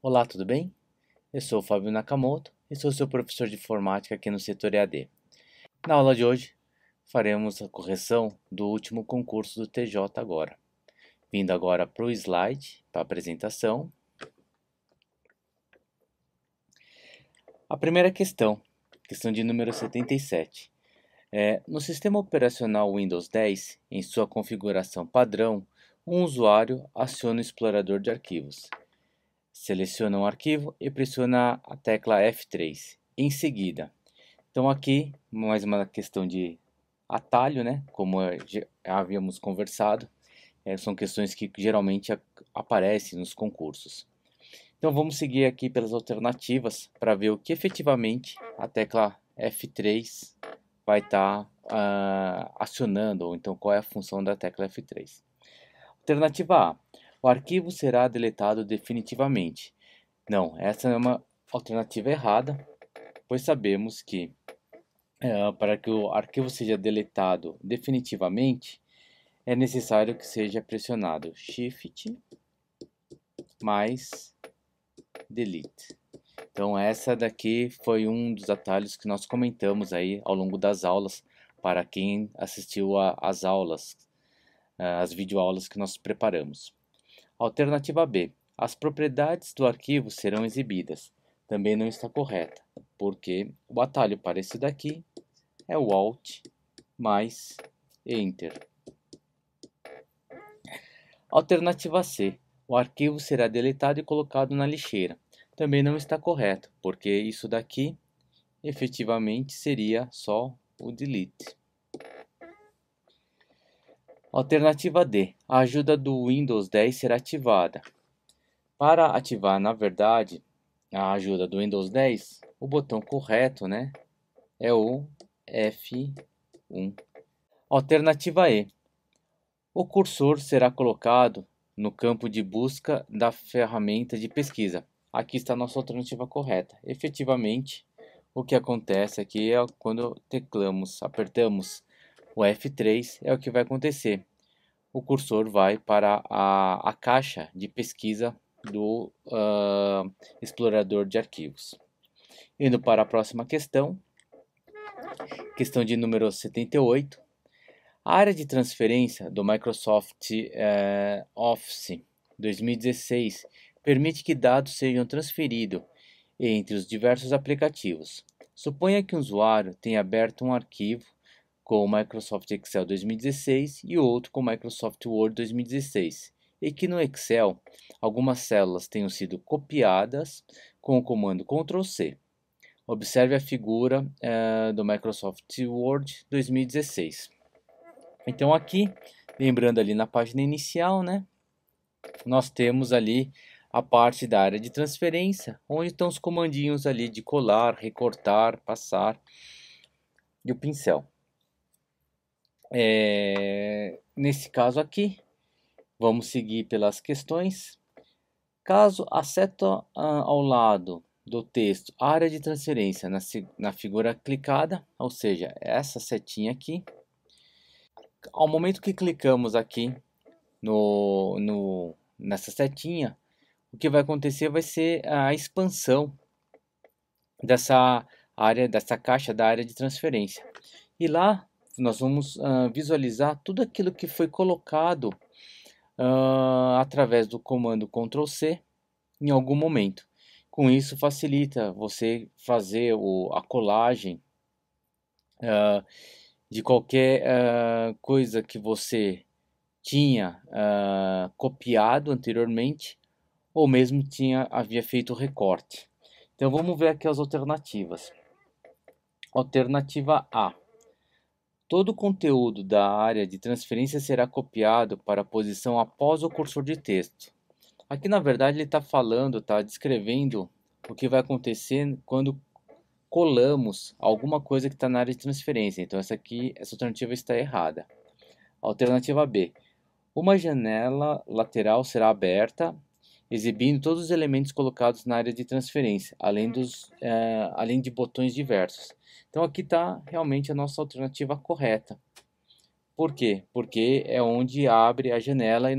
Olá, tudo bem? Eu sou o Fábio Nakamoto e sou seu professor de informática aqui no setor EAD. Na aula de hoje, faremos a correção do último concurso do TJ agora. Vindo agora para o slide, para a apresentação. A primeira questão de número 77. No sistema operacional Windows 10, em sua configuração padrão, um usuário aciona o explorador de arquivos. Seleciona um arquivo e pressiona a tecla F3. Em seguida, então aqui mais uma questão de atalho, né? Como já havíamos conversado, são questões que geralmente aparecem nos concursos. Então vamos seguir aqui pelas alternativas para ver o que efetivamente a tecla F3 vai estar acionando, ou então qual é a função da tecla F3. Alternativa A. O arquivo será deletado definitivamente. Não, essa é uma alternativa errada, pois sabemos que para que o arquivo seja deletado definitivamente, é necessário que seja pressionado Shift mais Delete. Então essa daqui foi um dos atalhos que nós comentamos aí ao longo das aulas, para quem assistiu às aulas, as videoaulas que nós preparamos. Alternativa B. As propriedades do arquivo serão exibidas. Também não está correta, porque o atalho para esse daqui é o Alt mais Enter. Alternativa C. O arquivo será deletado e colocado na lixeira. Também não está correto, porque isso daqui efetivamente seria só o delete. Alternativa D. A ajuda do Windows 10 será ativada. Para ativar, na verdade, a ajuda do Windows 10, o botão correto, né, é o F1. Alternativa E. O cursor será colocado no campo de busca da ferramenta de pesquisa. Aqui está a nossa alternativa correta. Efetivamente, o que acontece aqui é quando apertamos o F3, é o que vai acontecer. O cursor vai para a caixa de pesquisa do explorador de arquivos. Indo para a próxima questão de número 78. A área de transferência do Microsoft Office 2016 permite que dados sejam transferidos entre os diversos aplicativos. Suponha que um usuário tenha aberto um arquivo com o Microsoft Excel 2016 e outro com o Microsoft Word 2016, e que no Excel algumas células tenham sido copiadas com o comando Ctrl+C. Observe a figura do Microsoft Word 2016. Então aqui, lembrando ali na página inicial, né, nós temos ali a parte da área de transferência, onde estão os comandinhos ali de colar, recortar, passar e o pincel. Nesse caso aqui, vamos seguir pelas questões. Caso a seta ao lado do texto área de transferência na figura clicada, ou seja, essa setinha aqui, ao momento que clicamos aqui nessa setinha, o que vai acontecer vai ser a expansão dessa área, dessa caixa da área de transferência. E lá nós vamos visualizar tudo aquilo que foi colocado através do comando Ctrl+C em algum momento. Com isso facilita você fazer a colagem de qualquer coisa que você tinha copiado anteriormente, ou mesmo havia feito o recorte. Então vamos ver aqui as alternativas. Alternativa A. Todo o conteúdo da área de transferência será copiado para a posição após o cursor de texto. Aqui na verdade ele está falando, está descrevendo o que vai acontecer quando colamos alguma coisa que está na área de transferência. Então essa alternativa está errada. Alternativa B. Uma janela lateral será aberta, exibindo todos os elementos colocados na área de transferência, além de botões diversos. Então aqui está realmente a nossa alternativa correta. Por quê? Porque é onde abre a janela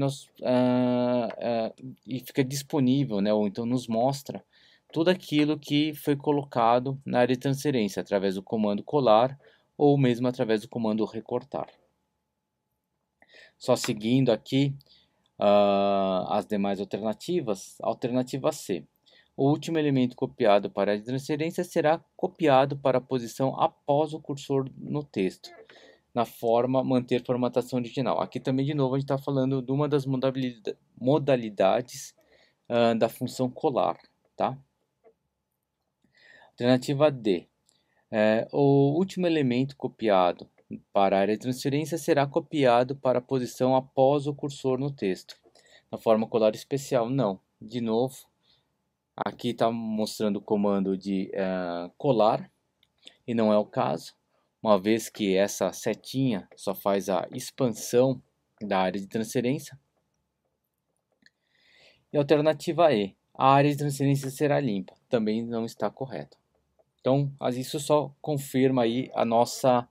e fica disponível, né? Ou então nos mostra tudo aquilo que foi colocado na área de transferência, através do comando colar ou mesmo através do comando recortar. Só seguindo aqui as demais alternativas, alternativa C. O último elemento copiado para a área de transferência será copiado para a posição após o cursor no texto, na forma manter formatação original. Aqui também, de novo, a gente está falando de uma das modalidades da função colar, tá? Alternativa D. O último elemento copiado para a área de transferência será copiado para a posição após o cursor no texto. Na forma colar especial, não. De novo, aqui está mostrando o comando de colar, e não é o caso, uma vez que essa setinha só faz a expansão da área de transferência. E alternativa E, a área de transferência será limpa, também não está correto. Então, isso só confirma aí a nossa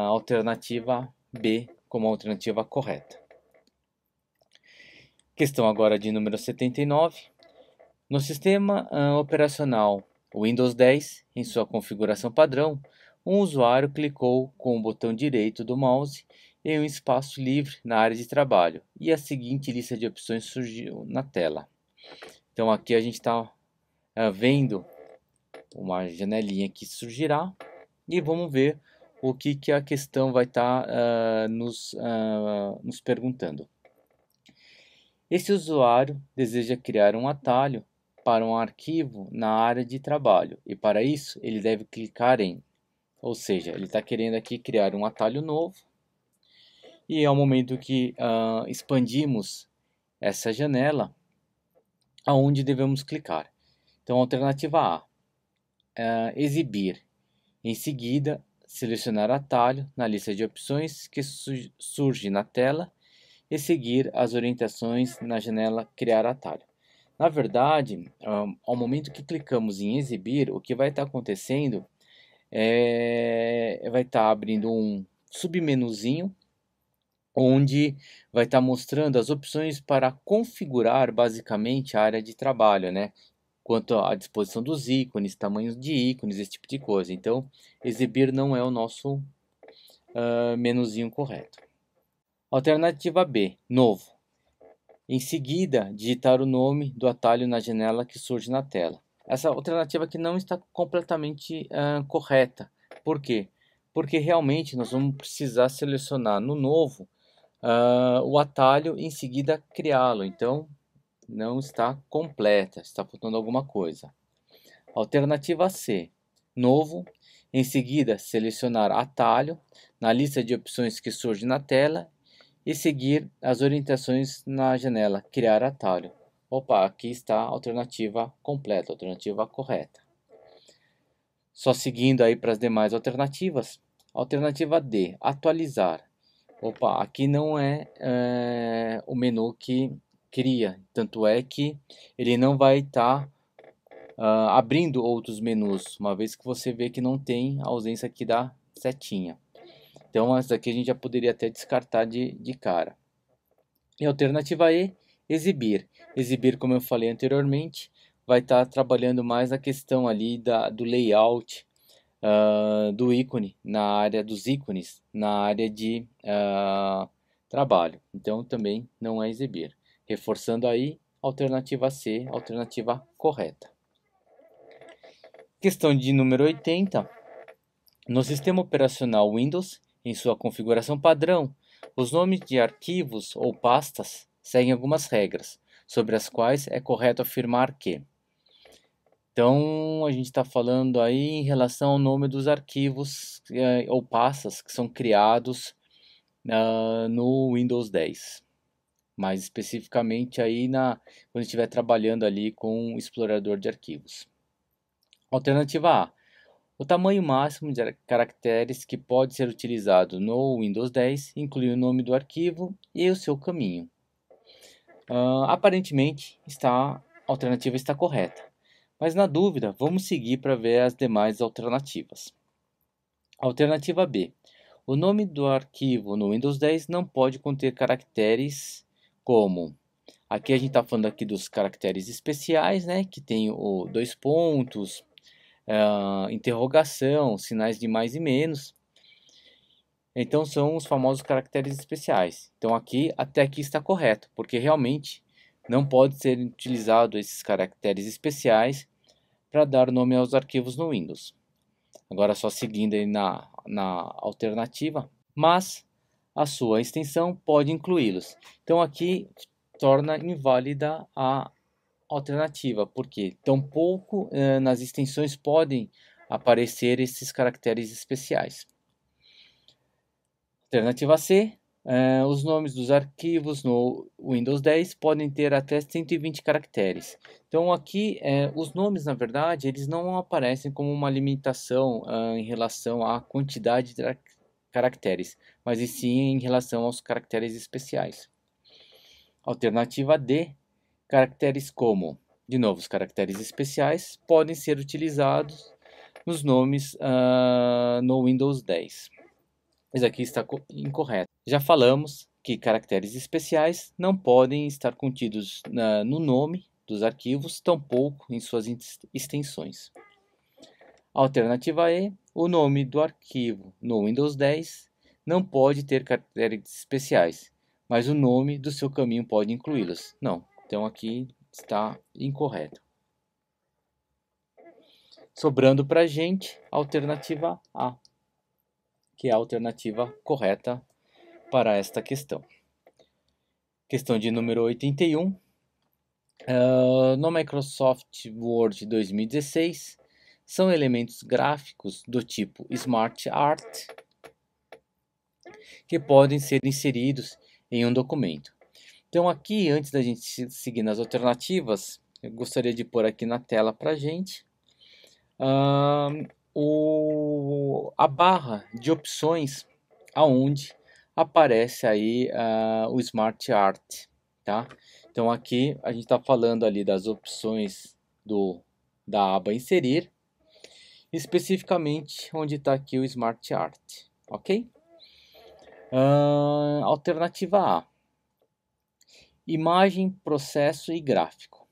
alternativa B como alternativa correta. Questão agora de número 79. No sistema operacional Windows 10, em sua configuração padrão, um usuário clicou com o botão direito do mouse em um espaço livre na área de trabalho e a seguinte lista de opções surgiu na tela. Então aqui a gente está vendo uma janelinha que surgirá e vamos ver o que a questão vai estar nos perguntando. Esse usuário deseja criar um atalho para um arquivo na área de trabalho e para isso ele deve clicar em, ou seja, ele está querendo aqui criar um atalho novo e ao momento que expandimos essa janela, aonde devemos clicar? Então, alternativa A, exibir. Em seguida, selecionar atalho na lista de opções que surge na tela e seguir as orientações na janela criar atalho. Na verdade, ao momento que clicamos em exibir, o que vai estar acontecendo vai estar abrindo um submenuzinho onde vai estar mostrando as opções para configurar basicamente a área de trabalho, né? Quanto à disposição dos ícones, tamanhos de ícones, esse tipo de coisa. Então, exibir não é o nosso menuzinho correto. Alternativa B, novo. Em seguida, digitar o nome do atalho na janela que surge na tela. Essa alternativa aqui não está completamente correta. Por quê? Porque realmente nós vamos precisar selecionar no novo o atalho e em seguida criá-lo. Então, não está completa, está faltando alguma coisa. Alternativa C, novo. Em seguida, selecionar atalho na lista de opções que surge na tela e seguir as orientações na janela criar atalho. Opa, aqui está a alternativa completa, a alternativa correta. Só seguindo aí para as demais alternativas. Alternativa D, atualizar. Opa, aqui não é o menu que cria, tanto é que ele não vai estar abrindo outros menus, uma vez que você vê que não tem a ausência aqui da setinha. Então, essa daqui a gente já poderia até descartar de cara. E a alternativa E, exibir. Exibir, como eu falei anteriormente, vai estar trabalhando mais a questão ali do layout do ícone, na área dos ícones, na área de trabalho. Então, também não é exibir. Reforçando aí, alternativa C, alternativa correta. Questão de número 80. No sistema operacional Windows, em sua configuração padrão, os nomes de arquivos ou pastas seguem algumas regras, sobre as quais é correto afirmar que. Então, a gente está falando aí em relação ao nome dos arquivos ou pastas que são criados no Windows 10. Mais especificamente aí quando estiver trabalhando ali com o explorador de arquivos. Alternativa A. O tamanho máximo de caracteres que pode ser utilizado no Windows 10 inclui o nome do arquivo e o seu caminho. Aparentemente, a alternativa está correta, mas na dúvida, vamos seguir para ver as demais alternativas. Alternativa B. O nome do arquivo no Windows 10 não pode conter caracteres como... Aqui a gente está falando aqui dos caracteres especiais, né? Que tem o dois pontos, interrogação, sinais de mais e menos. Então são os famosos caracteres especiais. Então aqui até aqui está correto, porque realmente não pode ser utilizado esses caracteres especiais para dar nome aos arquivos no Windows. Agora só seguindo aí na alternativa, mas a sua extensão pode incluí-los. Então aqui torna inválida a alternativa, porque tampouco nas extensões podem aparecer esses caracteres especiais. Alternativa C, os nomes dos arquivos no Windows 10 podem ter até 120 caracteres. Então aqui, os nomes, na verdade, eles não aparecem como uma limitação em relação à quantidade de caracteres, mas e sim em relação aos caracteres especiais. Alternativa D, caracteres como, de novo, os caracteres especiais podem ser utilizados nos nomes no Windows 10. Isso aqui está incorreto. Já falamos que caracteres especiais não podem estar contidos no nome dos arquivos, tampouco em suas extensões. Alternativa E, o nome do arquivo no Windows 10 não pode ter caracteres especiais, mas o nome do seu caminho pode incluí-los. Não, então aqui está incorreto. Sobrando para a gente a alternativa A, que é a alternativa correta para esta questão. Questão de número 81. No Microsoft Word 2016, são elementos gráficos do tipo Smart Art que podem ser inseridos em um documento. Então aqui, antes da gente seguir nas alternativas, eu gostaria de pôr aqui na tela para a gente a barra de opções aonde aparece aí o Smart Art, tá? Então aqui a gente está falando ali das opções da aba inserir, especificamente onde está aqui o Smart Art, ok? Alternativa A, imagem, processo e gráfico.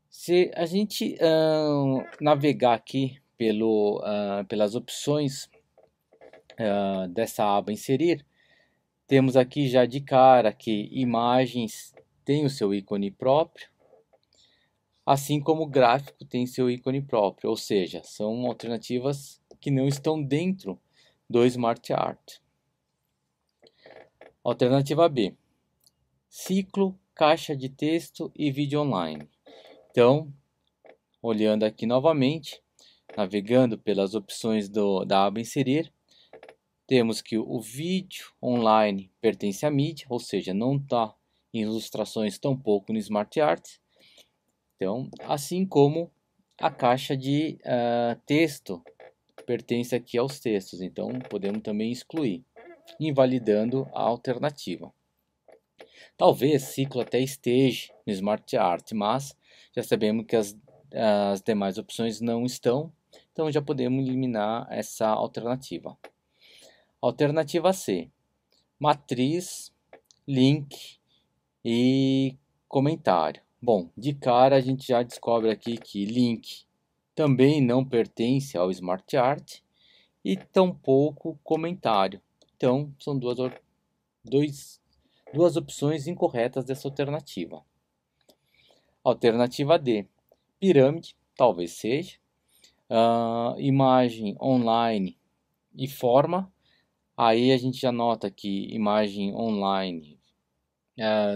Se a gente navegar aqui pelas opções dessa aba inserir, temos aqui já de cara que imagens tem o seu ícone próprio, assim como o gráfico tem seu ícone próprio, ou seja, são alternativas que não estão dentro do Smart Art. Alternativa B, ciclo, caixa de texto e vídeo online. Então, olhando aqui novamente, navegando pelas opções da aba inserir, temos que o vídeo online pertence à mídia, ou seja, não está em ilustrações tampouco no Smart Art. Então, assim como a caixa de texto pertence aqui aos textos, então podemos também excluir, invalidando a alternativa. Talvez ciclo até esteja no Smart Art, mas já sabemos que as demais opções não estão, então já podemos eliminar essa alternativa. Alternativa C, matriz, link e comentário. Bom, de cara a gente já descobre aqui que link também não pertence ao Smart Art e tampouco comentário. Então, são duas opções incorretas dessa alternativa. Alternativa D, pirâmide, talvez seja. Imagem online e forma. Aí a gente já nota que imagem online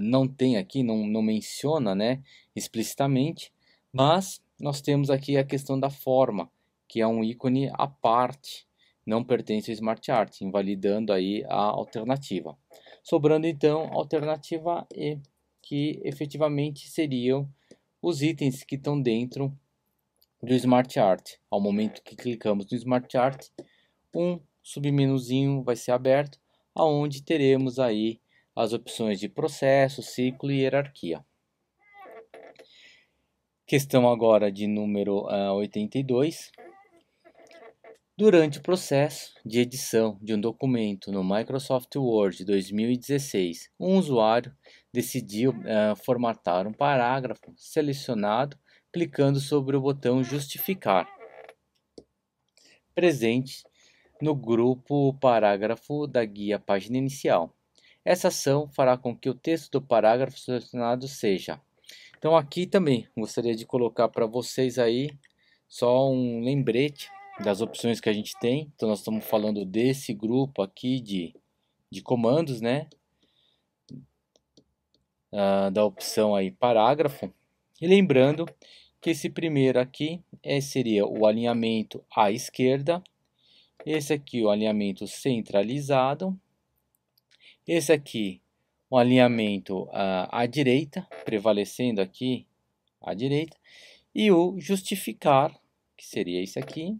não tem aqui, não menciona, né, explicitamente, mas nós temos aqui a questão da forma, que é um ícone à parte, não pertence ao Smart Art, invalidando aí a alternativa. Sobrando então a alternativa E, que efetivamente seriam os itens que estão dentro do Smart Art. Ao momento que clicamos no Smart Art, um submenuzinho vai ser aberto, aonde teremos aí as opções de processo, ciclo e hierarquia. Questão agora de número 82. Durante o processo de edição de um documento no Microsoft Word 2016, um usuário decidiu formatar um parágrafo selecionado clicando sobre o botão Justificar, presente no grupo Parágrafo da guia Página Inicial. Essa ação fará com que o texto do parágrafo selecionado seja. Então aqui também gostaria de colocar para vocês aí só um lembrete das opções que a gente tem. Então nós estamos falando desse grupo aqui de comandos, né? Da opção aí parágrafo. E lembrando que esse primeiro aqui seria o alinhamento à esquerda. Esse aqui o alinhamento centralizado. Esse aqui o alinhamento à direita, prevalecendo aqui à direita. E o justificar, que seria esse aqui,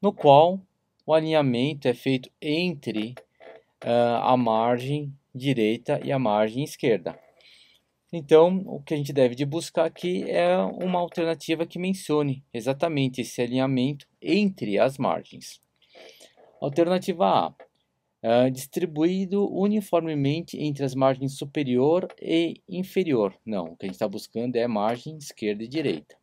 no qual o alinhamento é feito entre a margem direita e a margem esquerda. Então, o que a gente deve de buscar aqui é uma alternativa que mencione exatamente esse alinhamento entre as margens. Alternativa A, distribuído uniformemente entre as margens superior e inferior. Não, o que a gente está buscando é margem esquerda e direita.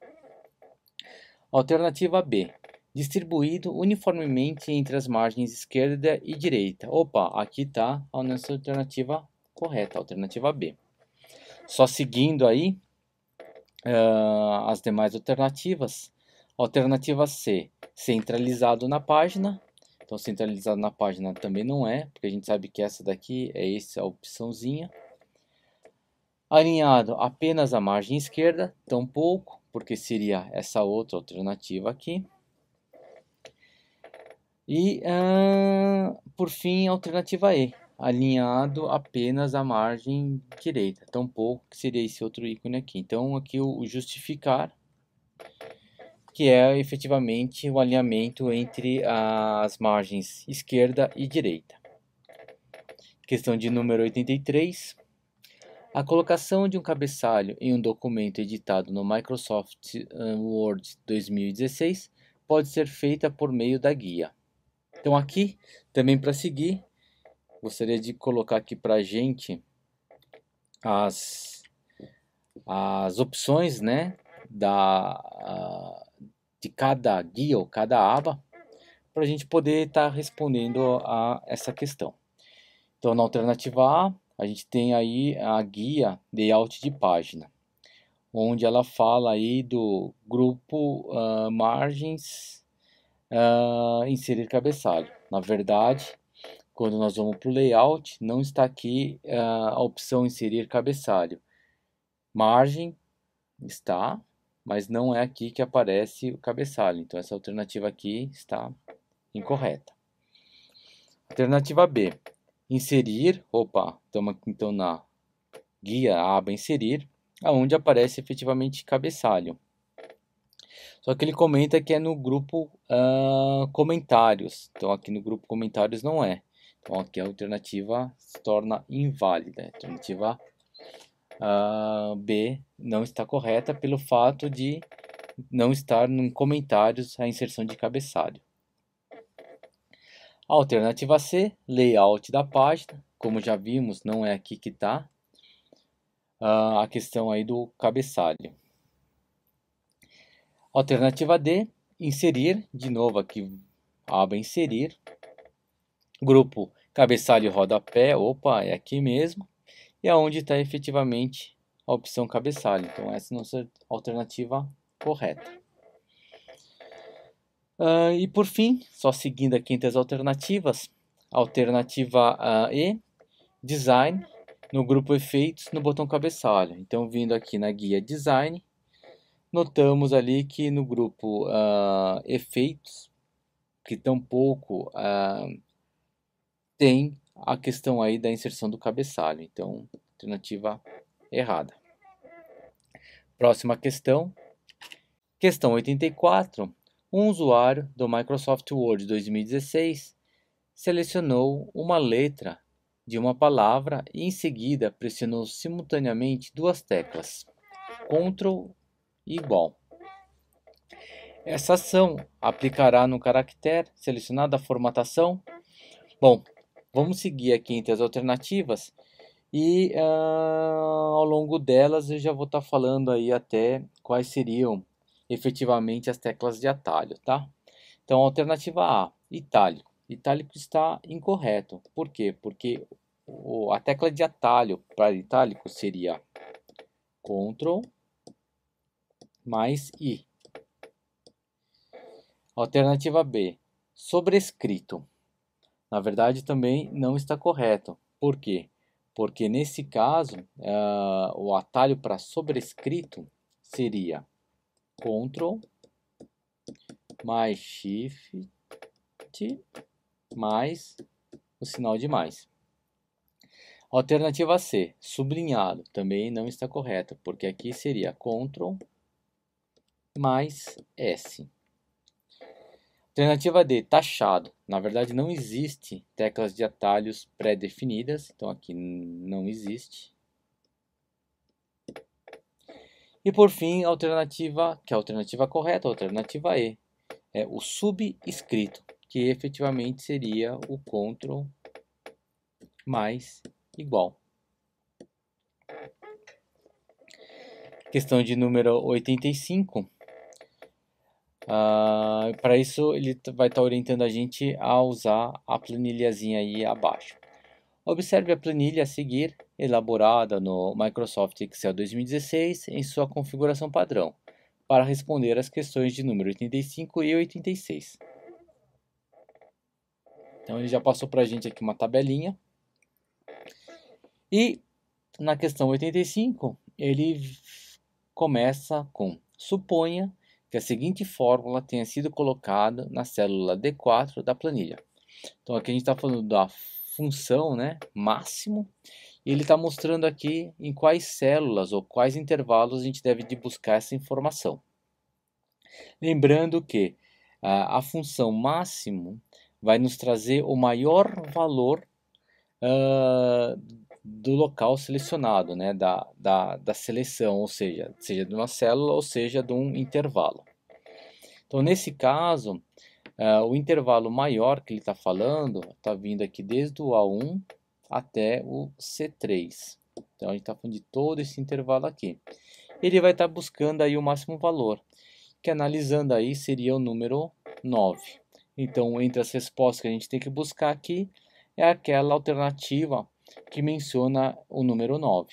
Alternativa B, distribuído uniformemente entre as margens esquerda e direita. Opa, aqui está a nossa alternativa correta, alternativa B. Só seguindo aí as demais alternativas. Alternativa C, centralizado na página. Então, centralizado na página também não é, porque a gente sabe que essa daqui é essa opçãozinha. Alinhado apenas à margem esquerda, tampouco, porque seria essa outra alternativa aqui. E, por fim, a alternativa E, alinhado apenas à margem direita, tampouco, que seria esse outro ícone aqui. Então, aqui o justificar, que é efetivamente o alinhamento entre as margens esquerda e direita. Questão de número 83. A colocação de um cabeçalho em um documento editado no Microsoft Word 2016 pode ser feita por meio da guia. Então aqui, também para seguir, gostaria de colocar aqui para a gente as opções, né, de cada guia ou cada aba, para a gente poder estar respondendo a essa questão. Então, na alternativa A, gente tem aí a guia layout de página, onde ela fala aí do grupo margens, inserir cabeçalho. Na verdade, quando nós vamos para o layout, não está aqui a opção inserir cabeçalho. Margem está, mas não é aqui que aparece o cabeçalho. Então essa alternativa aqui está incorreta. Alternativa B, inserir, estamos então na guia, a aba inserir, aonde aparece efetivamente cabeçalho. Só que ele comenta que é no grupo comentários. Então aqui no grupo comentários não é. Então aqui a alternativa se torna inválida. A alternativa B não está correta pelo fato de não estar em comentários a inserção de cabeçalho. A alternativa C, layout da página. Como já vimos, não é aqui que está a questão aí do cabeçalho. Alternativa D, inserir, de novo aqui, aba inserir, grupo cabeçalho e rodapé, é aqui mesmo, e aonde está efetivamente a opção cabeçalho. Então essa é a nossa alternativa correta. E por fim, só seguindo aqui entre as alternativas, alternativa E, design, no grupo efeitos, no botão cabeçalho. Então vindo aqui na guia design, notamos ali que no grupo efeitos, que tampouco tem a questão aí da inserção do cabeçalho. Então, alternativa errada. Próxima questão. Questão 84. Um usuário do Microsoft Word 2016 selecionou uma letra de uma palavra e em seguida pressionou simultaneamente duas teclas, Ctrl e igual. essa ação aplicará no caractere selecionado a formatação. Bom, vamos seguir aqui entre as alternativas e ao longo delas eu já vou estar falando aí até quais seriam efetivamente as teclas de atalho, tá? Então, alternativa A, itálico. Itálico está incorreto. Por quê? Porque a tecla de atalho para itálico seria Ctrl mais I. Alternativa B, sobrescrito. Na verdade, também não está correto. Por quê? Porque nesse caso, o atalho para sobrescrito seria Ctrl mais Shift mais o sinal de mais. Alternativa C, sublinhado, também não está correto, porque aqui seria Ctrl mais S. Alternativa D, taxado. Na verdade, não existe teclas de atalhos pré-definidas, então aqui não existe. E por fim, a alternativa, que é a alternativa correta, a alternativa E, é o subscrito, que efetivamente seria o Ctrl mais igual. Questão de número 85. Para isso, ele vai estar orientando a gente a usar a planilhazinha aí abaixo. Observe a planilha a seguir, elaborada no Microsoft Excel 2016 em sua configuração padrão, para responder às questões de número 85 e 86. Então ele já passou para a gente aqui uma tabelinha. E na questão 85, ele começa com: suponha que a seguinte fórmula tenha sido colocada na célula D4 da planilha. Então aqui a gente está falando da função, né, máximo, e ele está mostrando aqui em quais células ou quais intervalos a gente deve de buscar essa informação. Lembrando que a função máximo vai nos trazer o maior valor do local selecionado, né, da seleção, ou seja de uma célula ou seja de um intervalo. Então, nesse caso, o intervalo maior que ele está falando está vindo aqui desde o A1 até o C3. Então, a gente está falando de todo esse intervalo aqui. Ele vai estar buscando aí o máximo valor, que analisando aí seria o número 9. Então, entre as respostas que a gente tem que buscar aqui, é aquela alternativa que menciona o número 9.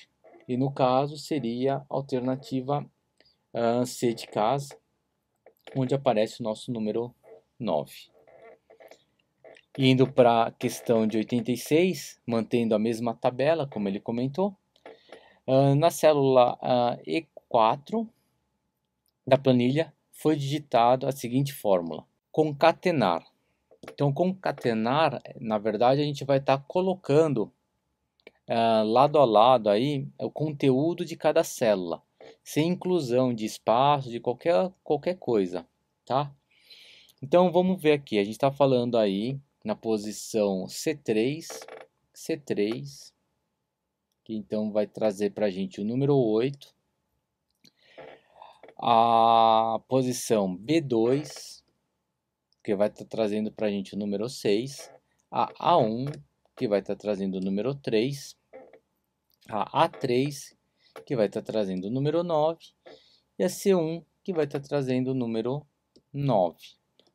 E no caso seria a alternativa C de casa, onde aparece o nosso número 9. Indo para a questão de 86, mantendo a mesma tabela, como ele comentou, na célula E4 da planilha foi digitado a seguinte fórmula: concatenar. Então, concatenar, na verdade, a gente vai estar colocando lado a lado aí o conteúdo de cada célula, sem inclusão de espaço, de qualquer coisa, tá? Então, vamos ver aqui, a gente está falando aí na posição C3, que então vai trazer para a gente o número 8, a posição B2, que vai estar trazendo para a gente o número 6, a A1, que vai estar trazendo o número 3, a A3, que vai estar trazendo o número 9, e a C1, que vai estar trazendo o número 9.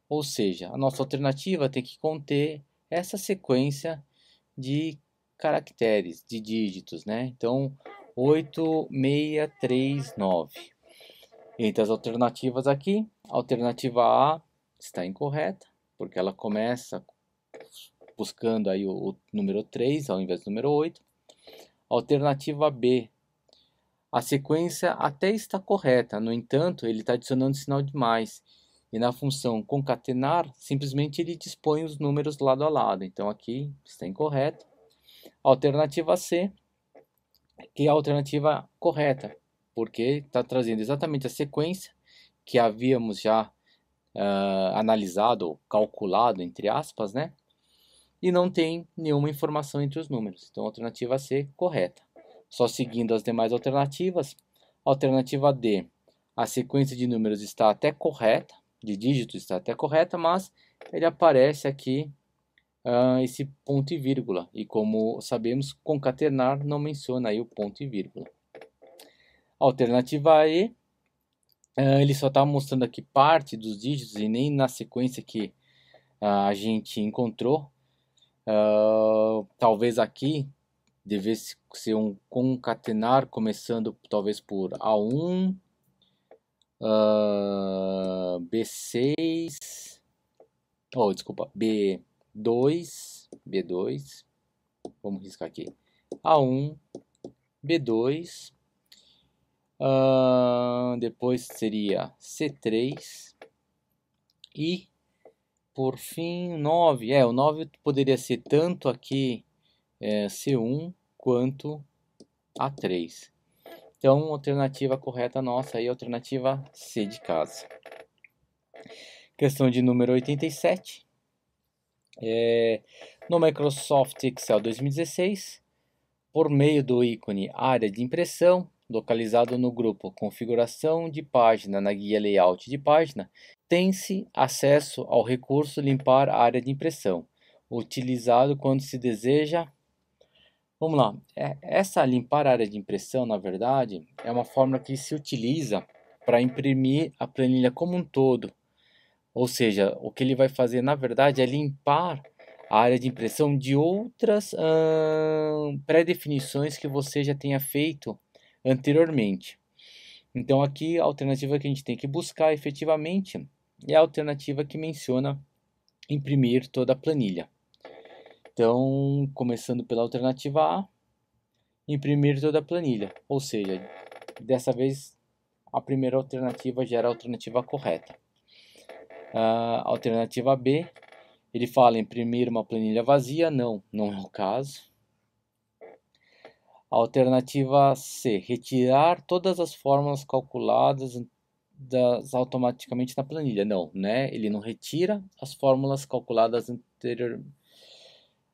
Ou seja, a nossa alternativa tem que conter essa sequência de caracteres, de dígitos, né? Então, 8, 6, 3, 9. Entre as alternativas aqui, a alternativa A está incorreta, porque ela começa buscando aí o número 3 ao invés do número 8. Alternativa B, a sequência até está correta, no entanto, ele está adicionando sinal de mais. E na função concatenar, simplesmente ele dispõe os números lado a lado. Então aqui está incorreto. Alternativa C, que é a alternativa correta, porque está trazendo exatamente a sequência que havíamos já analisado, ou calculado, entre aspas, né? E não tem nenhuma informação entre os números. Então, a alternativa C, correta. Só seguindo as demais alternativas. Alternativa D, a sequência de números está até correta, de dígitos está até correta, mas ele aparece aqui esse ponto e vírgula. E como sabemos, concatenar não menciona aí o ponto e vírgula. Alternativa E, ele só está mostrando aqui parte dos dígitos e nem na sequência que a gente encontrou. Talvez aqui devesse ser um concatenar começando talvez por A1, B6, desculpa, B2, vamos riscar aqui, A1, B2, depois seria C3 e por fim 9, o 9 poderia ser tanto aqui C1 quanto A3. Então, alternativa correta nossa aí, alternativa C de casa. Questão de número 87. No Microsoft Excel 2016, por meio do ícone área de impressão, localizado no grupo configuração de página na guia layout de página, tem-se acesso ao recurso limpar a área de impressão, utilizado quando se deseja. Vamos lá, essa limpar a área de impressão, na verdade, é uma fórmula que se utiliza para imprimir a planilha como um todo. Ou seja, o que ele vai fazer, na verdade, é limpar a área de impressão de outras pré-definições que você já tenha feito anteriormente. Então, aqui a alternativa que a gente tem que buscar efetivamente é a alternativa que menciona imprimir toda a planilha. Então, começando pela alternativa A, imprimir toda a planilha. Ou seja, dessa vez a primeira alternativa já era a alternativa correta. A alternativa B, ele fala imprimir uma planilha vazia. Não é o caso. A alternativa C, retirar todas as fórmulas calculadas automaticamente na planilha. Não, né? Ele não retira as fórmulas calculadas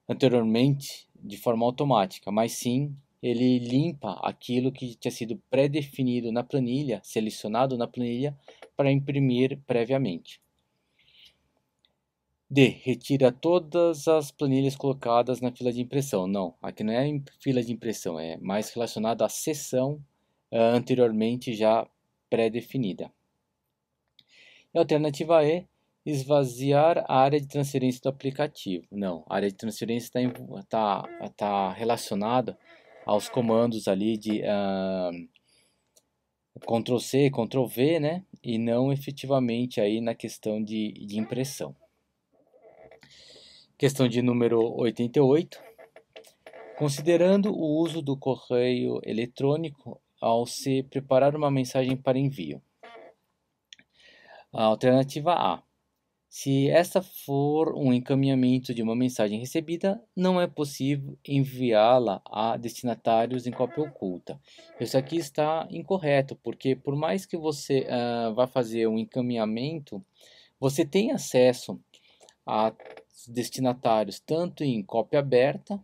anteriormente de forma automática, mas sim ele limpa aquilo que tinha sido pré-definido na planilha, selecionado na planilha para imprimir previamente. D, retira todas as planilhas colocadas na fila de impressão. Não, aqui não é em fila de impressão, é mais relacionado à seção anteriormente já pré-definida. E a alternativa E, esvaziar a área de transferência do aplicativo. Não, a área de transferência está relacionada aos comandos ali de Ctrl+C, Ctrl+V, né? E não efetivamente aí na questão de impressão. Questão de número 88. Considerando o uso do correio eletrônico ao se preparar uma mensagem para envio. A alternativa A. Se esta for um encaminhamento de uma mensagem recebida, não é possível enviá-la a destinatários em cópia oculta. Isso aqui está incorreto, porque por mais que você vá fazer um encaminhamento, você tem acesso a destinatários tanto em cópia aberta,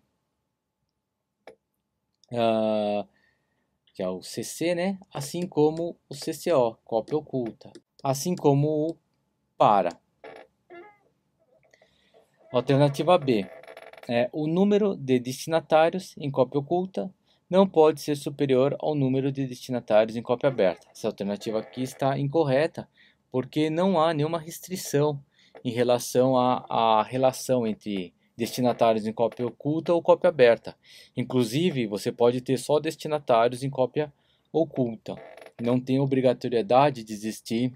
que é o CC, né? Assim como o CCO, cópia oculta, assim como o para. Alternativa B. O número de destinatários em cópia oculta não pode ser superior ao número de destinatários em cópia aberta. Essa alternativa aqui está incorreta, porque não há nenhuma restrição em relação à relação entre destinatários em cópia oculta ou cópia aberta. Inclusive, você pode ter só destinatários em cópia oculta. Não tem obrigatoriedade de existir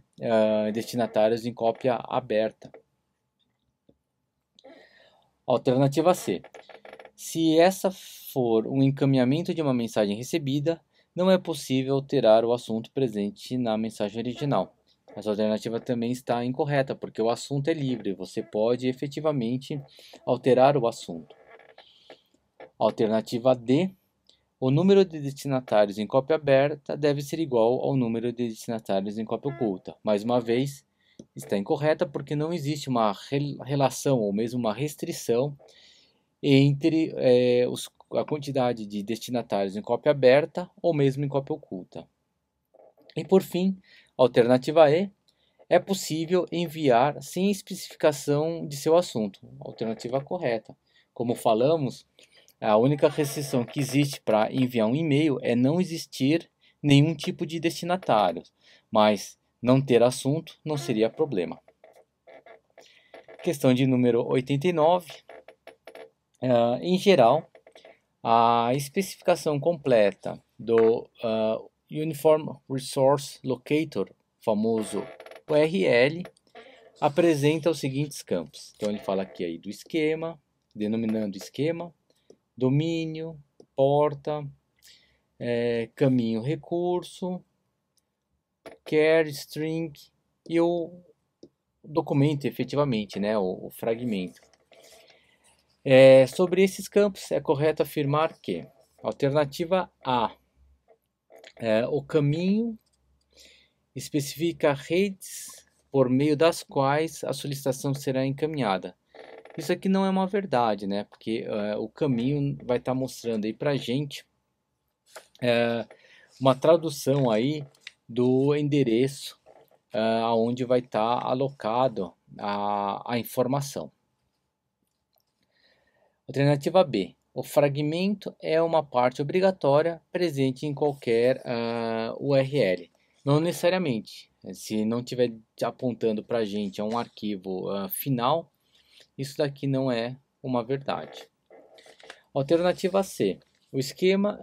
destinatários em cópia aberta. Alternativa C. Se essa for um encaminhamento de uma mensagem recebida, não é possível alterar o assunto presente na mensagem original. Essa alternativa também está incorreta, porque o assunto é livre, você pode efetivamente alterar o assunto. Alternativa D. O número de destinatários em cópia aberta deve ser igual ao número de destinatários em cópia oculta. Mais uma vez, está incorreta porque não existe uma relação ou mesmo uma restrição entre a quantidade de destinatários em cópia aberta ou mesmo em cópia oculta. E por fim, a alternativa E, é possível enviar sem especificação de seu assunto. Alternativa correta. Como falamos, a única restrição que existe para enviar um e-mail é não existir nenhum tipo de destinatário, mas não ter assunto não seria problema. Questão de número 89. Em geral, a especificação completa do Uniform Resource Locator, famoso URL, apresenta os seguintes campos. Então ele fala aqui aí do esquema, denominando esquema, domínio, porta, caminho recurso, char, string e o documento efetivamente, né, o fragmento. Sobre esses campos é correto afirmar que alternativa A, o caminho especifica redes por meio das quais a solicitação será encaminhada. Isso aqui não é uma verdade, né? Porque o caminho vai estar mostrando aí para a gente uma tradução aí do endereço aonde vai estar alocado a informação. Alternativa B. O fragmento é uma parte obrigatória presente em qualquer URL. Não necessariamente. Se não estiver apontando para a gente a um arquivo final, isso daqui não é uma verdade. Alternativa C. O esquema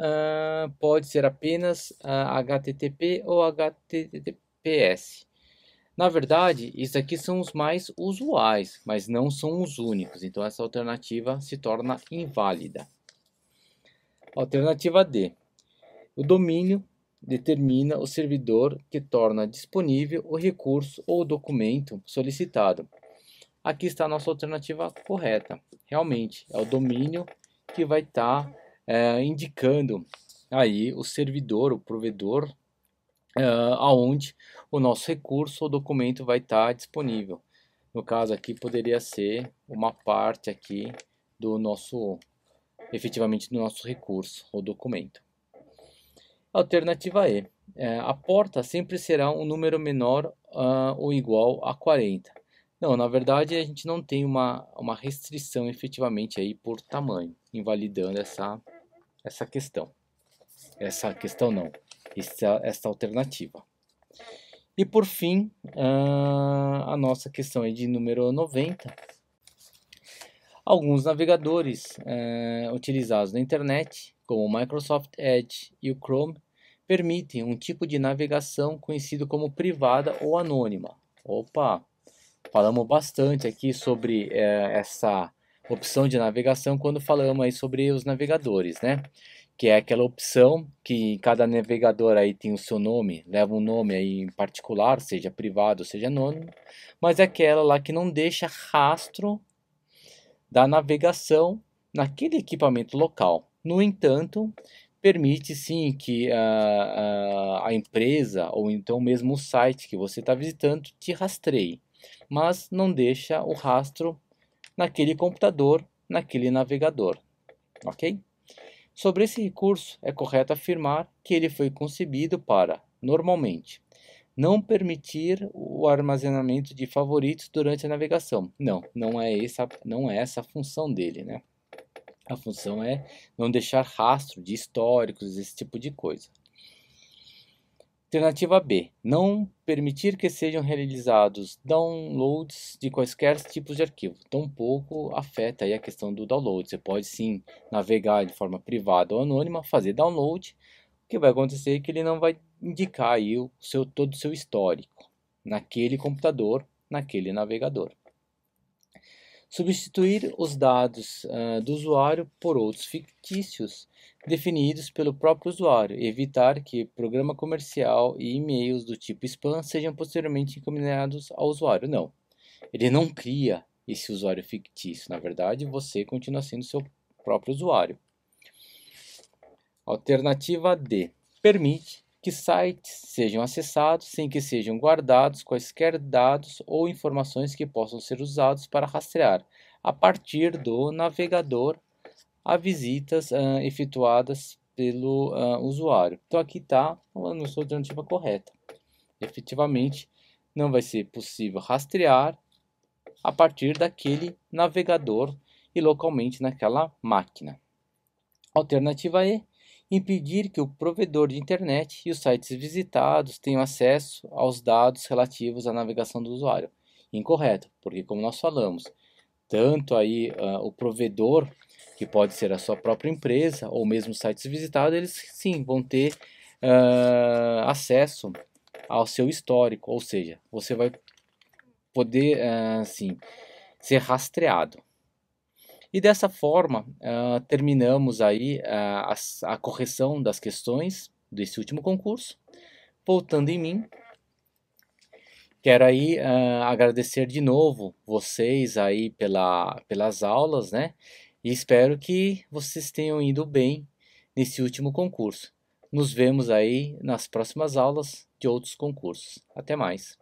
pode ser apenas HTTP ou HTTPS. Na verdade, isso aqui são os mais usuais, mas não são os únicos. Então, essa alternativa se torna inválida. Alternativa D. O domínio determina o servidor que torna disponível o recurso ou o documento solicitado. Aqui está a nossa alternativa correta. Realmente, é o domínio que vai estar indicando aí o servidor, o provedor, aonde o nosso recurso ou documento vai estar disponível. No caso aqui poderia ser uma parte aqui do nosso, efetivamente do nosso recurso ou documento. Alternativa E. A porta sempre será um número menor ou igual a 40. Não, na verdade a gente não tem uma restrição efetivamente aí por tamanho, invalidando essa questão. Essa questão não, essa alternativa. E por fim, a nossa questão é de número 90. Alguns navegadores utilizados na internet, como o Microsoft Edge e o Chrome, permitem um tipo de navegação conhecido como privada ou anônima. Opa! Falamos bastante aqui sobre essa opção de navegação quando falamos aí sobre os navegadores, né? Que é aquela opção que cada navegador aí tem o seu nome, leva um nome aí em particular, seja privado, seja anônimo, mas é aquela lá que não deixa rastro da navegação naquele equipamento local. No entanto, permite sim que a empresa ou então mesmo o site que você está visitando te rastreie, mas não deixa o rastro naquele computador, naquele navegador, ok? Sobre esse recurso, é correto afirmar que ele foi concebido para, normalmente, não permitir o armazenamento de favoritos durante a navegação. Não é essa a função dele, né? A função é não deixar rastro de históricos, esse tipo de coisa. Alternativa B. Não permitir que sejam realizados downloads de quaisquer tipos de arquivo. Tampouco afeta aí a questão do download. Você pode sim navegar de forma privada ou anônima, fazer download. O que vai acontecer é que ele não vai indicar aí todo o seu histórico naquele computador, naquele navegador. Substituir os dados do usuário por outros fictícios definidos pelo próprio usuário, evitar que programa comercial e e-mails do tipo spam sejam posteriormente encaminhados ao usuário. Não, ele não cria esse usuário fictício, na verdade você continua sendo seu próprio usuário. Alternativa D. Permite que sites sejam acessados sem que sejam guardados quaisquer dados ou informações que possam ser usados para rastrear, a partir do navegador, a visitas efetuadas pelo usuário. Então aqui está a nossa alternativa correta. Efetivamente, não vai ser possível rastrear a partir daquele navegador e localmente naquela máquina. Alternativa E, impedir que o provedor de internet e os sites visitados tenham acesso aos dados relativos à navegação do usuário. Incorreto, porque como nós falamos, tanto aí o provedor, que pode ser a sua própria empresa, ou mesmo sites visitados, eles sim vão ter acesso ao seu histórico, ou seja, você vai poder assim, ser rastreado. E dessa forma, terminamos aí a correção das questões desse último concurso. Voltando em mim, quero aí agradecer de novo vocês aí pelas aulas, né? E espero que vocês tenham ido bem nesse último concurso. Nos vemos aí nas próximas aulas de outros concursos. Até mais!